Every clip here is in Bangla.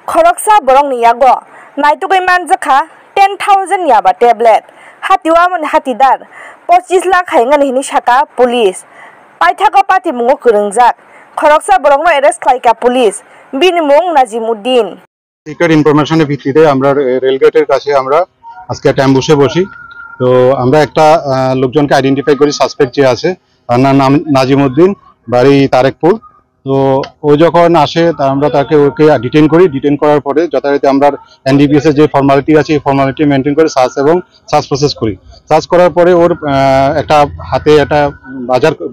Khoroksa borong ni yago naitugoi manjakha 10,000 yaba tablet hatiwa mon hatidar 25 lakh haingani hini saka police paithako pati mungo kurungjak khoroksa borong no arrest khlaika police bini mung Najimuddin secret ইনফরমেশনের ভিত্তিতে আমরা রেলগেটের কাছে আমরা আজকে ট্যাম্বুসে বসি। তো আমরা একটা লোকজনকে আইডেন্টিফাই করি, সাসপেক্ট যে আছে তার নাম নাজিমুদ্দিন, বাড়ি তারেকপুর। তো ও যখন আসে আমরা ওকে ডিটেইন করি। ডিটেইন করার পরে যথারীতি আমরা এনডিপিএস এর যে ফর্মালিটি আছে এই ফর্মালিটি মেনটেন করে সার্চ প্রসেস করি। সার্চ করার পরে ওর একটা হাতে একটা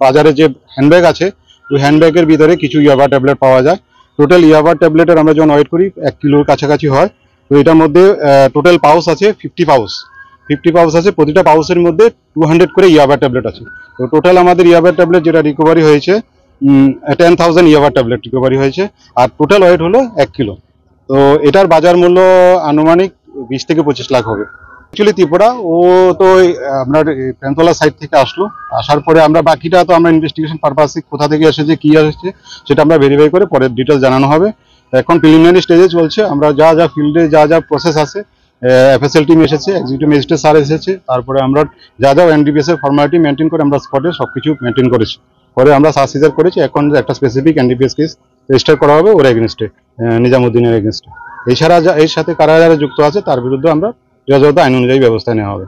বাজারে যে হ্যান্ডব্যাগ আছে ওই হ্যান্ডব্যাগের ভিতরে কিছু ইয়াবা ট্যাবলেট পাওয়া যায়। টোটাল ইয়াবা ট্যাবলেটের আমরা যখন ওয়েট করি 1 কিলোর কাছাকাছি হয়। তো এটার মধ্যে টোটাল পাউচ আছে 50 পাউচ আছে। প্রতিটা পাউচের মধ্যে 200 করে ইয়াবা ট্যাবলেট আছে। তো টোটাল আমাদের ইয়াবা ট্যাবলেট যেটা রিকভারি হয়েছে 10,000 ইয়াবা ট্যাবলেট রিকভারি হয়েছে। আর টোটাল ওয়েট হলো 1 কিলো। তো এটার বাজার মূল্য আনুমানিক 20 থেকে 25 লাখ হবে। অ্যাকচুয়ালি ত্রিপুরা ও তো আপনার প্যান্থলা সাইড থেকে আসার পরে আমরা বাকিটা তো আমরা ইনভেস্টিগেশন পারপাসে কোথা থেকে এসেছে কি এসেছে সেটা আমরা ভেরিফাই করে পরে ডিটেলস জানানো হবে। এখন প্রিলিমিনারি স্টেজে চলছে। আমরা যা ফিল্ডে যা প্রসেস আছে, এফএসএল টিম এসেছে, এক্সিকিউটিভ ম্যাজিস্ট্রেট স্যার এসেছে, তারপরে আমরা যা এনডিপিএস এর ফর্মালিটি মেনটেন করে আমরা স্পটে সবকিছু মেনটেন করেছি। পরে আমরা সার্চ সিজার করেছি। এখন একটা স্পেসিফিক এনডিপিএস কেস রেজিস্টার করা হবে ওর এগেনস্টে, নিজামুদ্দিনের এগেনস্টে। এছাড়া এর সাথে কারা যারা যুক্ত আছে তার বিরুদ্ধে আমরা যথাযথ আইন অনুযায়ী ব্যবস্থা নেওয়া হবে।